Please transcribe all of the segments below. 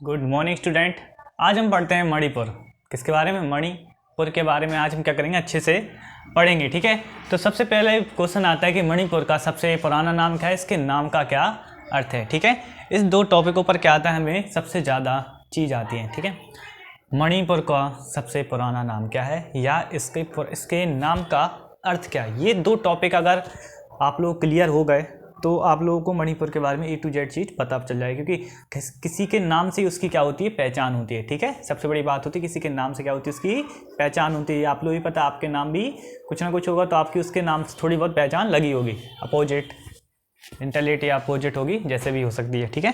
Good morning student. आज हम पढ़ते हैं मणिपुर। किसके बारे में? मणिपुर के बारे में आज हम क्या करेंगे, अच्छे से पढ़ेंगे। ठीक है, तो सबसे पहले क्वेश्चन आता है कि मणिपुर का सबसे पुराना नाम क्या है, इसके नाम का क्या अर्थ है। ठीक है, इस दो टॉपिकों पर क्या आता है, हमें सबसे ज़्यादा चीज़ आती है। ठीक है, मणिपुर का सबसे पुराना नाम क्या है या इसके नाम का अर्थ क्या है। ये दो टॉपिक अगर आप लोग क्लियर हो गए तो आप लोगों को मणिपुर के बारे में A to Z चीज़ पता चल जाएगी, क्योंकि किसी के नाम से उसकी क्या होती है, पहचान होती है। ठीक है, सबसे बड़ी बात होती है किसी के नाम से क्या होती है, उसकी पहचान होती है। आप लोग भी पता, आपके नाम भी कुछ ना कुछ होगा तो आपकी उसके नाम से थोड़ी बहुत पहचान लगी होगी, अपोजिट इंटरलेट या अपोजिट होगी, जैसे भी हो सकती है। ठीक है,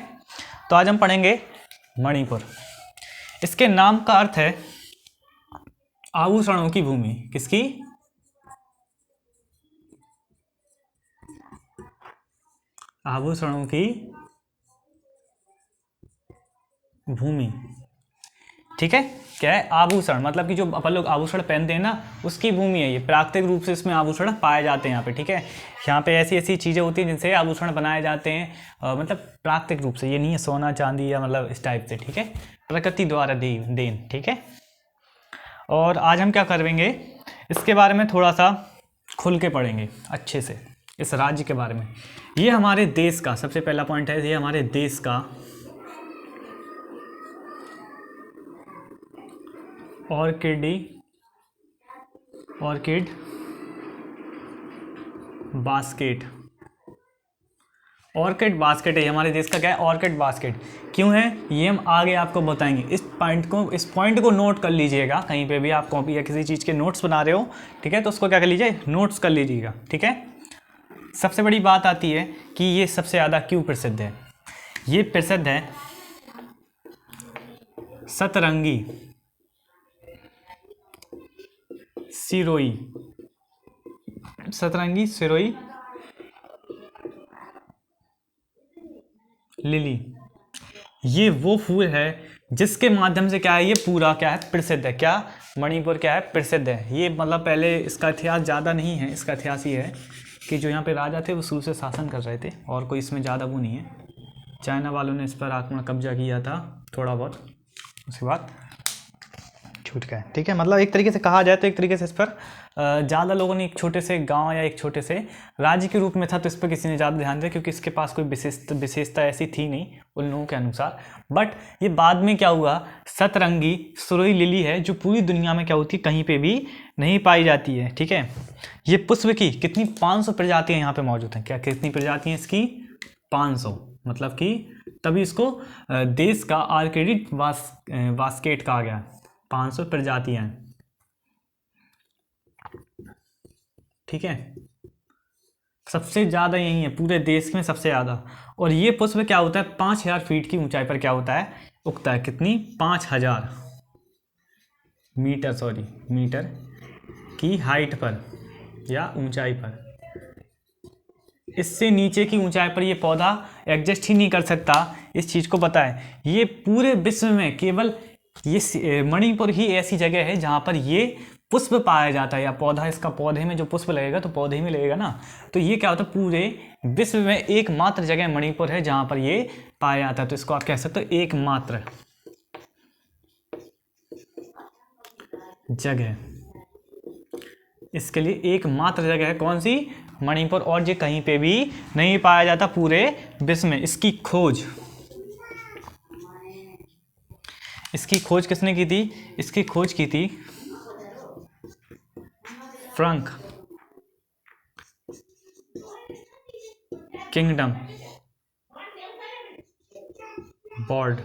तो आज हम पढ़ेंगे मणिपुर। इसके नाम का अर्थ है आभूषणों की भूमि। किसकी? आभूषणों की भूमि। ठीक है, क्या है? आभूषण मतलब कि जो अपन लोग आभूषण पहनते हैं ना, उसकी भूमि है ये। प्राकृतिक रूप से इसमें आभूषण पाए जाते हैं यहाँ पे। ठीक है, यहाँ पे ऐसी ऐसी चीज़ें होती हैं जिनसे आभूषण बनाए जाते हैं, मतलब प्राकृतिक रूप से। ये नहीं है सोना चांदी या मतलब इस टाइप से। ठीक है, प्रकृति द्वारा देन। ठीक है, और आज हम क्या करेंगे, इसके बारे में थोड़ा सा खुल के पढ़ेंगे अच्छे से, इस राज्य के बारे में। ये हमारे देश का सबसे पहला पॉइंट है, ये हमारे देश का ऑर्किड बास्केट। ऑर्किड बास्केट है हमारे देश का। क्या है? Orchid basket. क्यों है ये हम आगे आपको बताएंगे। इस पॉइंट को नोट कर लीजिएगा। कहीं पे भी आप कॉपी या किसी चीज़ के नोट्स बना रहे हो, ठीक है, तो उसको क्या कर लीजिए, नोट्स कर लीजिएगा। ठीक है, सबसे बड़ी बात आती है कि ये सबसे ज़्यादा क्यों प्रसिद्ध है। ये प्रसिद्ध है सतरंगी सिरोई लिली। ये वो फूल है जिसके माध्यम से क्या है, ये पूरा क्या है, प्रसिद्ध है। क्या? मणिपुर क्या है, प्रसिद्ध है। ये मतलब पहले इसका इतिहास ज़्यादा नहीं है। इसका इतिहास ये है कि जो यहाँ पे राजा थे वो शुरू से शासन कर रहे थे, और कोई इसमें ज़्यादा वो नहीं है। चाइना वालों ने इस पर आक्रमण कब्जा किया था थोड़ा बहुत, उसके बाद छूट गए। ठीक है, मतलब एक तरीके से कहा जाए तो एक तरीके से इस पर ज़्यादा लोगों ने, एक छोटे से गांव या एक छोटे से राज्य के रूप में था, तो इस पर किसी ने ज़्यादा ध्यान दिया, क्योंकि इसके पास कोई विशेषता ऐसी थी नहीं उन लोगों के अनुसार। बट ये बाद में क्या हुआ, सतरंगी सुरोई लिली है जो पूरी दुनिया में क्या होती है, कहीं पर भी नहीं पाई जाती है। ठीक है, ये पुष्प की कितनी 500 प्रजातियाँ यहाँ पर मौजूद हैं। क्या कितनी प्रजातियाँ इसकी? 500। मतलब कि तभी इसको देश का ऑर्किड बास्केट कहा गया। 500 प्रजातियां। ठीक है, सबसे ज़्यादा यही है पूरे देश में, सबसे ज़्यादा। और ये पुष्प क्या होता है, 5000 फीट की ऊंचाई पर क्या होता है, उगता है। कितनी? 5000 मीटर की हाइट पर या ऊंचाई पर। इससे नीचे की ऊंचाई पर ये पौधा एग्जिस्ट ही नहीं कर सकता। इस चीज़ को पता है। ये पूरे विश्व में केवल ये मणिपुर ही ऐसी जगह है जहाँ पर ये पुष्प पाया जाता है, या पौधा। इसका पौधे में जो पुष्प लगेगा तो पौधे में लगेगा ना, तो ये क्या होता है, पूरे विश्व में एकमात्र जगह मणिपुर है जहाँ पर ये पाया जाता है। तो इसको आप कह सकते हो एकमात्र जगह। इसके लिए एकमात्र जगह है कौन सी? मणिपुर। और ये कहीं पे भी नहीं पाया जाता पूरे विश्व में। इसकी खोज किसने की थी? इसकी खोज की थी फ्रैंक किंगडम वार्ड।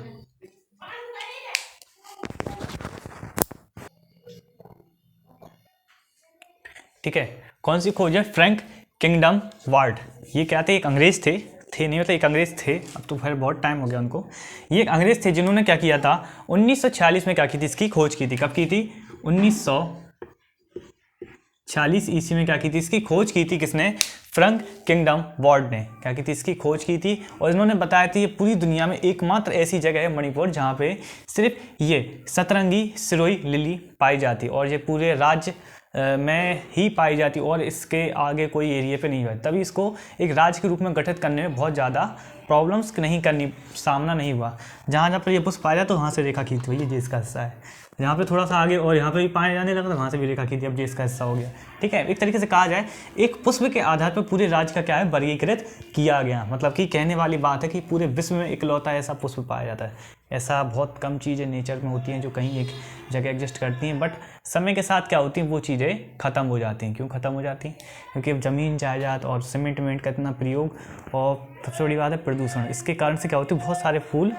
ठीक है, कौन सी खोज है? Frank kingdom ward. ये क्या थे? एक अंग्रेज थे नहीं, मतलब एक अंग्रेज थे, अब तो फिर बहुत टाइम हो गया उनको। ये एक अंग्रेज थे जिन्होंने क्या किया था, 1946 में क्या की थी, इसकी खोज की थी। कब की थी? 1940 ईस्वी में क्या की थी, इसकी खोज की थी। किसने? फ्रैंक किंगडम वार्ड ने क्या की थी, इसकी खोज की थी। और इन्होंने बताया था ये पूरी दुनिया में एकमात्र ऐसी जगह है मणिपुर जहाँ पे सिर्फ ये सतरंगी सिरोई लिली पाई जाती, और ये पूरे राज्य में ही पाई जाती, और इसके आगे कोई एरिया पे नहीं हुआ। तभी इसको एक राज्य के रूप में गठित करने में बहुत ज़्यादा प्रॉब्लम्स नहीं करनी, सामना नहीं हुआ। जहाँ जहाँ पर ये पुष्प पाया तो वहाँ से रेखा खींची हुई, ये इसका हिस्सा है। यहाँ पे थोड़ा सा आगे और यहाँ पे भी पाए जाने लगा तो वहाँ से भी रेखा खींची, अब ये इसका हिस्सा हो गया। ठीक है, एक तरीके से कहा जाए एक पुष्प के आधार पर पूरे राज्य का क्या है वर्गीकृत किया गया। मतलब कि कहने वाली बात है कि पूरे विश्व में इकलौता ऐसा पुष्प पाया जाता है। ऐसा बहुत कम चीज़ें नेचर में होती हैं जो कहीं एक जगह एग्जिस्ट करती हैं, बट समय के साथ क्या होती हैं वो चीज़ें ख़त्म हो जाती हैं। क्यों ख़त्म हो जाती हैं? क्योंकि अब ज़मीन जायदाद और सीमेंट वेमेंट का इतना प्रयोग और सबसे बड़ी बात है प्रदूषण, इसके कारण से क्या होती है बहुत सारे फूल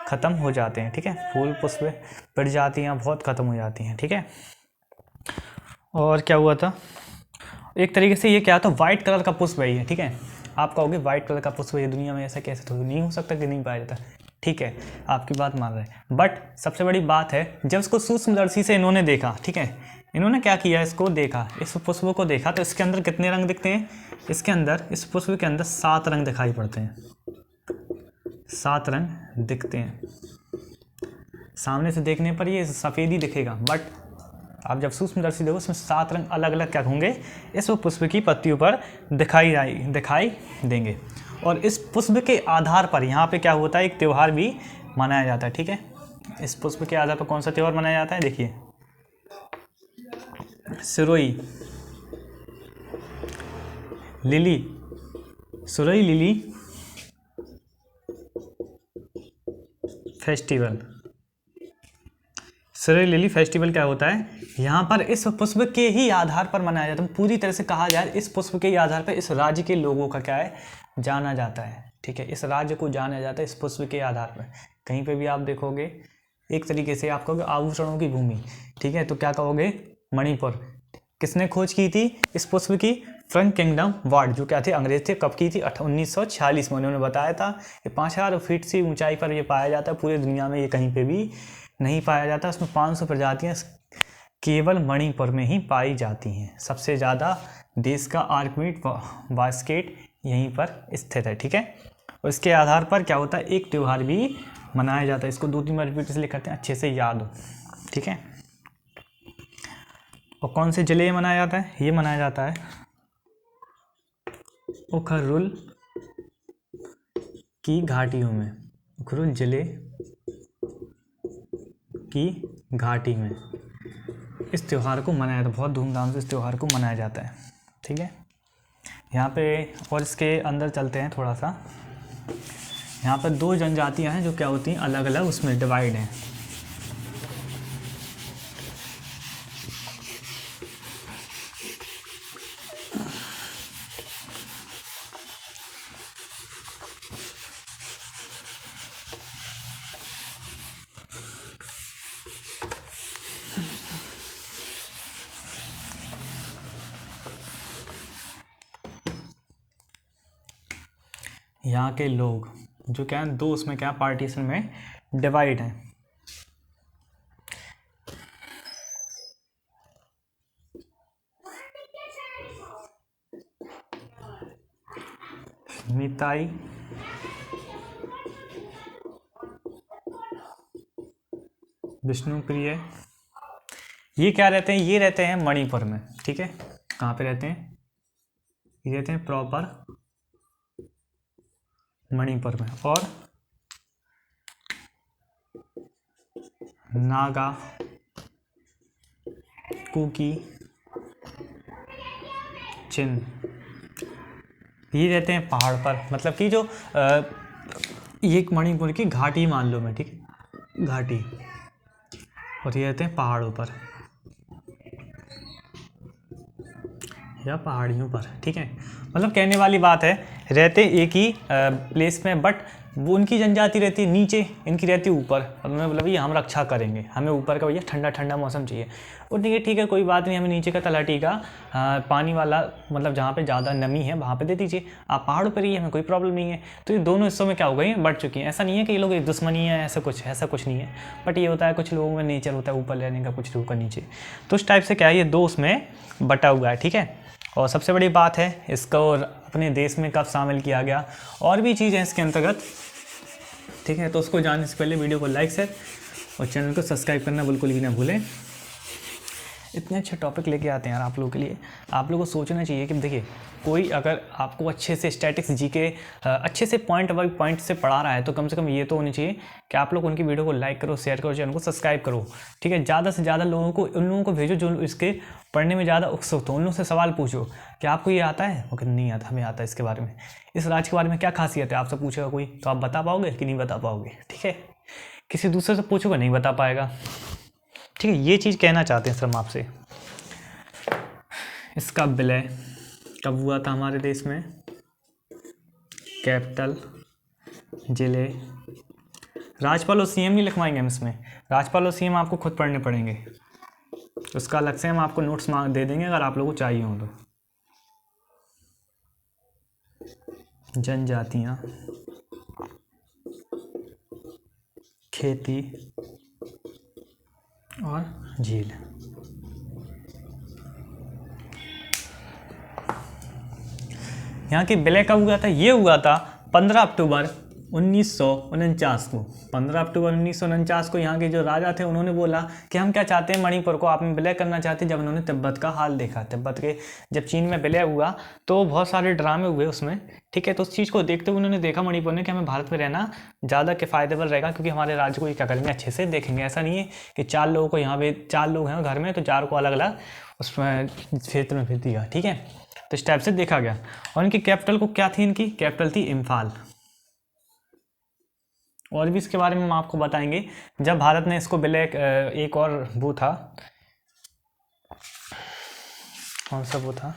ख़त्म हो जाते हैं। ठीक है, फूल पुष्प प्रजातियाँ बहुत ख़त्म हो जाती हैं। ठीक है, और क्या हुआ था एक तरीके से ये क्या था वाइट कलर का पुष्प है ये। ठीक है, आप कहोगे वाइट कलर का पुष्प ये दुनिया में ऐसा कैसे तो नहीं हो सकता कि नहीं पाया जाता। ठीक है, आपकी बात मान रहे हैं, बट सबसे बड़ी बात है जब इसको सूक्ष्मदर्शी से इन्होंने देखा, ठीक है, इन्होंने क्या किया, इसको देखा, इस पुष्प को देखा तो इसके अंदर कितने रंग दिखते हैं, इसके अंदर इस पुष्प के अंदर 7 रंग दिखाई पड़ते हैं, 7 रंग दिखते हैं। सामने से देखने पर ये सफ़ेद ही दिखेगा, बट आप जब सूक्ष्मदर्शी देखो उसमें 7 रंग अलग अलग क्या होंगे इस पुष्प की पत्तियों पर दिखाई देंगे। और इस पुष्प के आधार पर यहाँ पे क्या होता है एक त्यौहार भी मनाया जाता है। ठीक है, इस पुष्प के आधार पर कौन सा त्यौहार मनाया जाता है, देखिए Surai lily festival. Surai lily festival क्या होता है, यहाँ पर इस पुष्प के ही आधार पर मनाया जाता है। पूरी तरह से कहा जाए इस पुष्प के ही आधार पर इस राज्य के लोगों का क्या है जाना जाता है। ठीक है, इस राज्य को जाना जाता है इस पुष्प के आधार पर। कहीं पे भी आप देखोगे एक तरीके से आप कहोगे आभूषणों की भूमि। ठीक है, तो क्या कहोगे मणिपुर। किसने खोज की थी इस पुष्प की, फ्रंक किंगडम वार्ड, जो क्या थे अंग्रेज थे। कब की थी, 1946 में। उन्होंने बताया था कि 5000 फीट से ऊंचाई पर ये पाया जाता है, पूरी दुनिया में ये कहीं पे भी नहीं पाया जाता। उसमें 500 प्रजातियाँ केवल मणिपुर में ही पाई जाती हैं। सबसे ज़्यादा देश का आर्कमिड बास्केट यहीं पर स्थित है। ठीक है, और इसके आधार पर क्या होता है एक त्यौहार भी मनाया जाता है। इसको 2-3 बार रिपीट इसलिए करते हैं अच्छे से याद हो। ठीक है, और कौन से जिले में मनाया जाता है, ये मनाया जाता है उखरुल की घाटियों में, उखरुल जिले की घाटी में इस त्यौहार को मनाया जाता है। बहुत धूमधाम से इस त्यौहार को मनाया जाता है। ठीक है, यहाँ पे और इसके अंदर चलते हैं थोड़ा सा। यहाँ पर 2 जनजातियाँ हैं जो क्या होती हैं अलग अलग उसमें डिवाइड हैं। यहाँ के लोग जो क्या है 2 उसमें क्या पार्टीशन में डिवाइड हैं। मिताई विष्णुप्रिय, ये क्या रहते हैं, ये रहते हैं मणिपुर में। ठीक है, कहाँ पे रहते हैं, ये रहते हैं प्रॉपर मणिपुर में। और नागा, कुकी, चिन, ये रहते हैं पहाड़ पर। मतलब कि जो ये एक मणिपुर की घाटी मान लो मैं, ठीक है, घाटी, और ये रहते हैं पहाड़ों पर या पहाड़ियों पर। ठीक है, मतलब कहने वाली बात है रहते एक ही प्लेस में, बट वो उनकी जनजाति रहती है नीचे, इनकी रहती है ऊपर। और उन्होंने बोला भैया हम रक्षा करेंगे, हमें ऊपर का भैया ठंडा ठंडा मौसम चाहिए। और ठीक है कोई बात नहीं, हमें नीचे का तलहटी का पानी वाला मतलब जहाँ पे ज़्यादा नमी है वहाँ पे दे दीजिए, आप पहाड़ों पर ही, हमें कोई प्रॉब्लम नहीं है। तो ये दोनों हिस्सों में क्या हो गई हैं बढ़ चुकी हैं। ऐसा नहीं है कि ये लोग एक दुश्मनी है, ऐसा कुछ नहीं है। बट ये होता है कुछ लोगों में नेचर होता है ऊपर रहने का, कुछ लोगों का नीचे। तो उस टाइप से क्या है ये 2 उसमें बटा हुआ है। ठीक है, और सबसे बड़ी बात है इसको अपने देश में कब शामिल किया गया, और भी चीज़ें इसके अंतर्गत। ठीक है, तो उसको जानने से पहले वीडियो को लाइक शेयर और चैनल को सब्सक्राइब करना बिल्कुल भी ना भूलें। इतने अच्छे टॉपिक लेके आते हैं यार आप लोगों के लिए। आप लोगों को सोचना चाहिए कि देखिए कोई अगर आपको अच्छे से स्टैटिक्स जीके अच्छे से पॉइंट बाई पॉइंट से पढ़ा रहा है तो कम से कम ये तो होनी चाहिए कि आप लोग उनकी वीडियो को लाइक करो, शेयर करो, चैनल को सब्सक्राइब करो, ठीक है। ज़्यादा से ज़्यादा लोगों को, उन लोगों को भेजो जो इसके पढ़ने में ज़्यादा उत्सुक हो, उन लोगों से सवाल पूछो कि आपको ये आता है, वो नहीं आता, हमें आता है इसके बारे में, इस राज के बारे में क्या खासियत है, आपसे पूछेगा कोई तो आप बता पाओगे कि नहीं बता पाओगे, ठीक है। किसी दूसरे से पूछोगे नहीं बता पाएगा, ठीक है। ये चीज़ कहना चाहते हैं सर हम आपसे। इसका विलय कब हुआ था हमारे देश में? कैपिटल, जिले, राज्यपाल और सीएम नहीं लिखवाएंगे हम इसमें, राज्यपाल और सीएम आपको खुद पढ़ने पड़ेंगे, उसका अलग से हम आपको नोट्स दे देंगे अगर आप लोगों को चाहिए हो तो। जनजातियाँ, खेती और झील। यहाँ की विलय कब हुआ था? ये हुआ था 15 अक्टूबर 1949 को। 15 अक्टूबर 1949 को यहाँ के जो राजा थे उन्होंने बोला कि हम क्या चाहते हैं, मणिपुर को आप में विलय करना चाहते हैं। जब उन्होंने तिब्बत का हाल देखा, तिब्बत के जब चीन में विलय हुआ तो बहुत सारे ड्रामे हुए उसमें, ठीक है। तो उस चीज़ को देखते हुए उन्होंने देखा मणिपुर ने कि हमें भारत में रहना ज़्यादा किफ़ायतेबल रहेगा, क्योंकि हमारे राज्य को ये क्या करेंगे, अच्छे से देखेंगे। ऐसा नहीं है कि 4 लोगों को यहाँ पे 4 लोग हैं घर में तो 4 को अलग अलग उसमें क्षेत्र में भेज दिया, ठीक है। तो इस टाइप से देखा गया। और इनकी कैपिटल को क्या थी, इनकी कैपिटल थी इम्फाल। और भी इसके बारे में हम आपको बताएंगे। जब भारत ने इसको विलय, एक और वो था, कौन सा वो था,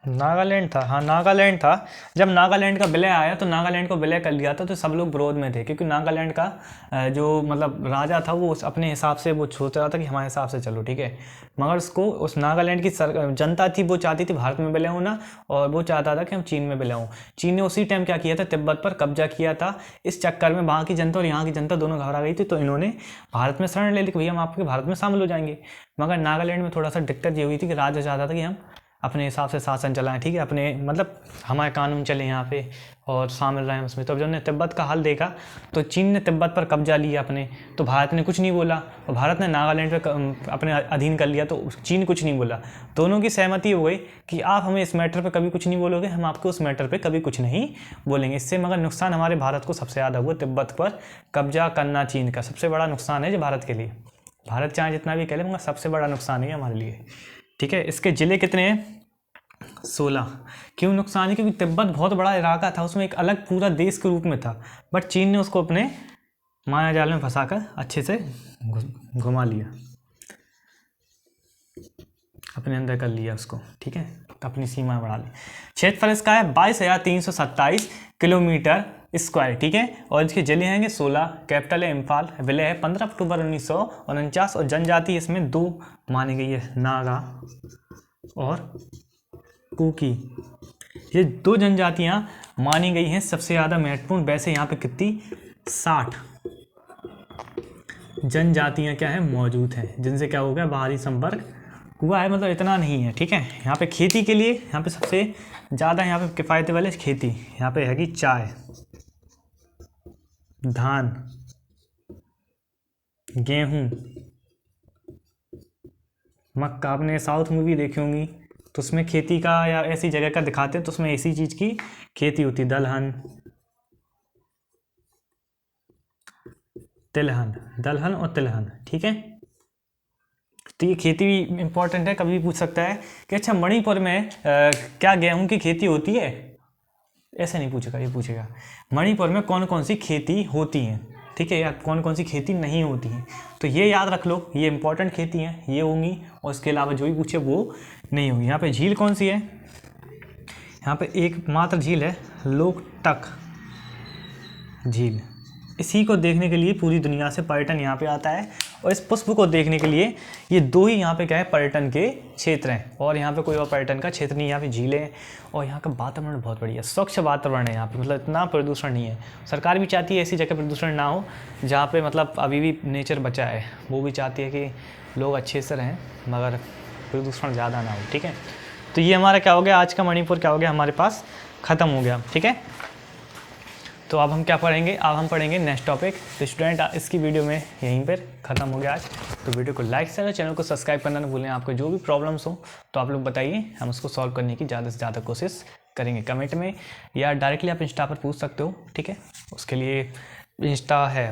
नागालैंड था, हाँ नागालैंड था। जब नागालैंड का विलय आया तो नागालैंड को विलय कर लिया था तो सब लोग विरोध में थे, क्योंकि नागालैंड का जो मतलब राजा था वो अपने हिसाब से वो सोच रहा था कि हमारे हिसाब से चलो, ठीक है। मगर उसको, उस नागालैंड की जनता थी वो चाहती थी भारत में विलय होना, और वो चाहता था कि हम चीन में विलय हों। चीन ने उसी टाइम क्या किया था, तिब्बत पर कब्जा किया था। इस चक्कर में वहाँ की जनता और यहाँ की जनता दोनों घबरा गई थी, तो इन्होंने भारत में शरण ले ली कि भैया हम आपके भारत में शामिल हो जाएंगे। मगर नागालैंड में थोड़ा सा दिक्कत ये हुई थी कि राजा चाहता था कि हम अपने हिसाब से शासन चलाएं, ठीक है, अपने मतलब हमारे कानून चले यहाँ पे और शामिल रहें उसमें। तो जब उन्होंने तिब्बत का हाल देखा तो चीन ने तिब्बत पर कब्जा लिया अपने, तो भारत ने कुछ नहीं बोला, और भारत ने नागालैंड पे अपने अधीन कर लिया तो चीन कुछ नहीं बोला। दोनों की सहमति हो गई कि आप हमें इस मैटर पे कभी कुछ नहीं बोलोगे, हम आपको उस मैटर पे कभी कुछ नहीं बोलेंगे। इससे मगर नुकसान हमारे भारत को सबसे ज़्यादा हुआ, तिब्बत पर कब्जा करना चीन का सबसे बड़ा नुकसान है जो भारत के लिए। भारत चाहे जितना भी कह ले मगर सबसे बड़ा नुकसान है हमारे लिए, ठीक है। इसके ज़िले कितने हैं? 16। क्यों नुकसान है? क्योंकि तिब्बत बहुत बड़ा इलाका था, उसमें एक अलग पूरा देश के रूप में था, बट चीन ने उसको अपने माया जाल में फंसाकर अच्छे से घुमा लिया, अपने अंदर कर लिया उसको, ठीक है, अपनी सीमा बढ़ा ली। क्षेत्रफल इसका है 22,327 किलोमीटर स्क्वायर, ठीक है। और इसके जिले हैं 16, कैपिटल है इम्फाल, विलय है 15 अक्टूबर 1949, और जनजाति इसमें 2 मानी गई है, नागा और कुकी। ये 2 जनजातियां मानी गई हैं सबसे ज़्यादा महत्वपूर्ण। वैसे यहाँ पे कितनी 60 जनजातियां क्या है मौजूद हैं, जिनसे क्या हो गया बाहरी संपर्क हुआ है, मतलब इतना नहीं है, ठीक है। यहाँ पे खेती के लिए यहाँ पे सबसे ज़्यादा यहाँ पे किफ़ायती वाले खेती, यहाँ पे है कि चाय, धान, गेहूँ, मक्का। आपने साउथ मूवी देखी होंगी तो उसमें खेती का या ऐसी जगह का दिखाते हैं तो उसमें ऐसी चीज़ की खेती होती, दलहन, तिलहन, दलहन और तिलहन, ठीक है। तो ये खेती भी इम्पोर्टेंट है, कभी भी पूछ सकता है कि अच्छा मणिपुर में क्या गेहूं की खेती होती है, ऐसे नहीं पूछेगा, ये पूछेगा मणिपुर में कौन कौन सी खेती होती है, ठीक है, या कौन कौन सी खेती नहीं होती है। तो ये याद रख लो, ये इंपॉर्टेंट खेती हैं, ये होंगी, और इसके अलावा जो भी पूछे वो नहीं होगी। यहाँ पे झील कौन सी है? यहाँ पे एकमात्र झील है लोकटक झील। इसी को देखने के लिए पूरी दुनिया से पर्यटन यहाँ पे आता है, और इस पुष्प को देखने के लिए ये 2 ही यहाँ पे क्या है पर्यटन के क्षेत्र हैं, और यहाँ पे कोई और पर्यटन का क्षेत्र नहीं। यहाँ पे झीलें, और यहाँ का वातावरण बहुत बढ़िया, स्वच्छ वातावरण है यहाँ पे, मतलब इतना प्रदूषण नहीं है। सरकार भी चाहती है ऐसी जगह प्रदूषण ना हो जहाँ पे मतलब अभी भी नेचर बचा है, वो भी चाहती है कि लोग अच्छे से रहें मगर प्रदूषण ज़्यादा ना हो, ठीक है। तो ये हमारा क्या हो गया, आज का मणिपुर क्या हो गया हमारे पास ख़त्म हो गया, ठीक है। तो अब हम क्या पढ़ेंगे, अब हम पढ़ेंगे नेक्स्ट टॉपिक। तो स्टूडेंट इसकी वीडियो में यहीं पर ख़त्म हो गया आज। तो वीडियो को लाइक करें, चैनल को सब्सक्राइब करना ना भूलें। आपको जो भी प्रॉब्लम्स हो तो आप लोग बताइए, हम उसको सॉल्व करने की ज़्यादा से ज़्यादा कोशिश करेंगे कमेंट में, या डायरेक्टली आप इंस्टा पर पूछ सकते हो, ठीक है। उसके लिए इंस्टा है